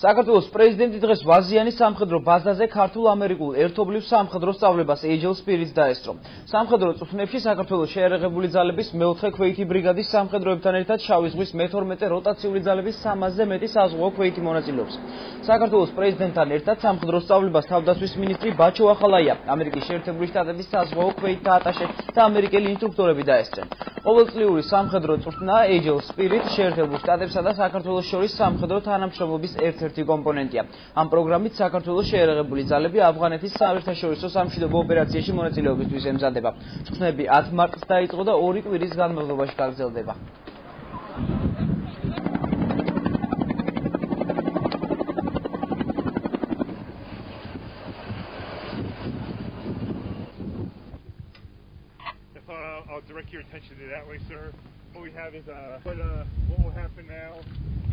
საქართველოს პრეზიდენტი დღეს ვაზიანის სამხედრო ბაზაზე ქართულ-ამერიკულ ერთობლივ სამხედრო სწავლებას Agile Spirit დაესწრო. სამხედრო წვრთნებში საქართველოს შეიარაღებული ძალების მეოთხე ქვეითი ბრიგადის სამხედროებთან ერთად შავი ზღვის მე-12 როტაციული ძალების 300-ზე მეტი საზღვაო ქვეითი მონაწილეობს. საქართველოს პრეზიდენტთან ერთად სამხედრო სწავლებას თავდაცვის მინისტრი ბაჩო ახალაია, ამერიკის შეერთებული შტატების საზღვაო ქვეითთა ატაშე და ამერიკელი ინსტრუქტორები დაესწრნენ. ყოველწლიური სამხედრო წვრთნა Agile Spirit შეერთებულ შტატებსა და საქართველოს შორის სამხედრო თანამშრომლობის ერთ-ერთი კომპონენტია. ამ პროგრამით საქართველოს შეიარაღებული ძალები ავღანეთის საერთაშორისო სამშვიდობო ოპერაციაში მონაწილეობისთვის ემზადება. წვრთნები 10 მარტს დაიწყო და 2 კვირის განმავლობაში გაგრძელდება. I'll direct your attention to that way, sir. What we have is what will happen now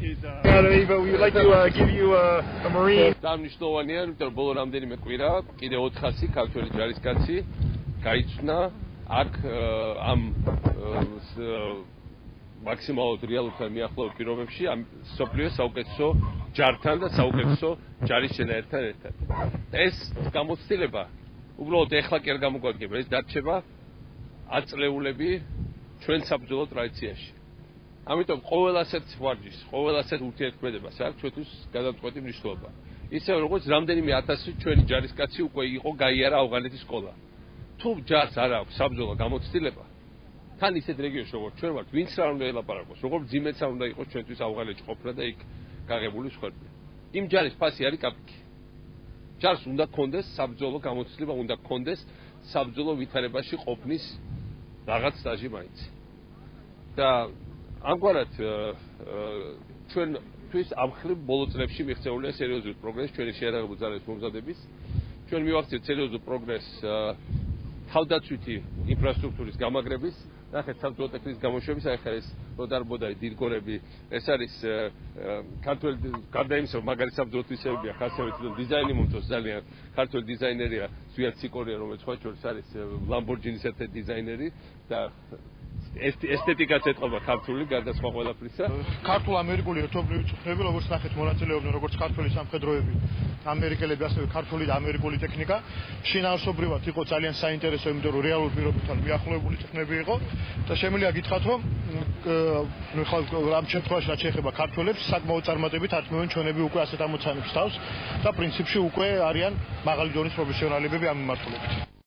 is Eva, we would like to give you a Marine. Დამნიშნულოვანია, იმიტომ რომ ბოლო რამდენიმე კვირა კიდე 400 ქართველი ჯარისკაცი გაიცნო აქ ამ მაქსიმალურად რეალურთან მიახლოებულ პირობებში ამ სოფლიოს საუკეთესო ჯართან და საუკეთესო ჯარის შენაერთთან ერთად. ეს გამოცდილება უბრალოდ ეხლა კი არ გამოგვადგება, ეს დარჩება აწლეულები ჩვენ საბრძოლო ტრადიციაში. ამიტომ ყოველ ასეთ ვარჯიშს, ყოველ ასეთ ურთიერთქმედებას აქვს ჩვენთვის გადამწყვეტი მნიშვნელობა. ისე როგორც რამდენიმე ათასი ჩვენი ჯარისკაცი უკვე იყო გაიარა ავღანეთის სკოლა. თუ ჯარს არ აქვს საბრძოლო გამოცდილება, თან ისეთ რეგიონში როგორც ჩვენ ვართ, ვინც რა უნდა ელაპარაკოს, როგორც ძიმეც არ უნდა იყოს ჩვენთვის ავღანეთში ყოფნა და იქ გაღებული სხვები. იმ ჯარის ფასი არის კაპიკი. ჯარს უნდა გქონდეს საბრძოლო გამოცდილება, უნდა გქონდეს საბრძოლო ვითარებაში ყოფნის რაღაც სტაჟი მაინც. და ამგვარად ჩვენთვის ამ ხრივ ბოლო წლებში მიღწეულია სერიოზული პროგრესი ჩვენი შეიარაღებული ძალების მომზადების. ჩვენ მივახციეთ სერიოზულ პროგრესს თავდაცვითი ინფრასტრუქტურის გამაგრების, ნახეთ საბრძოლო ტექნიკის გამოშვების, ახლა ეს როდარბოდაი დიდგორები, ეს არის ქართველი გარდა იმისა, რომ მაგარი საბრძოლო თვისებებია, ხასიათი და დიზაინი მომწონს ძალიან. ქართველი დიზაინერია ზვიად სიკორია, რომელიც სხვა შორის არის ლამბორჯინის ერთ-ერთი დიზაინერი და ესთეტიკაც ეთყობა ქართული გარდა სხვა ყველაფრისა. ქართულ-ამერიკული ერთობლივი წვრთნები, როგორც ნახეთ, მონაწილეობდნენ როგორც ქართველი სამხედროები, ამერიკელები, ასევე ქართული და ამერიკული ტექნიკა. შინაარსობრივად იყო ძალიან საინტერესო, იმიტომ რომ რეალურ პირობებთან მიახლოებული წვრთნები იყო და შემიძლია გითხრათ, რომ ამ შემთხვევაში რაც შეეხება ქართველებს, საკმაოდ წარმატებით აწმევენ ჩვენები უკვე ასეთ ამოცანებს თავს და პრინციპში უკვე არიან მაღალი დონის პროფესიონალებები ამ მიმართულებით.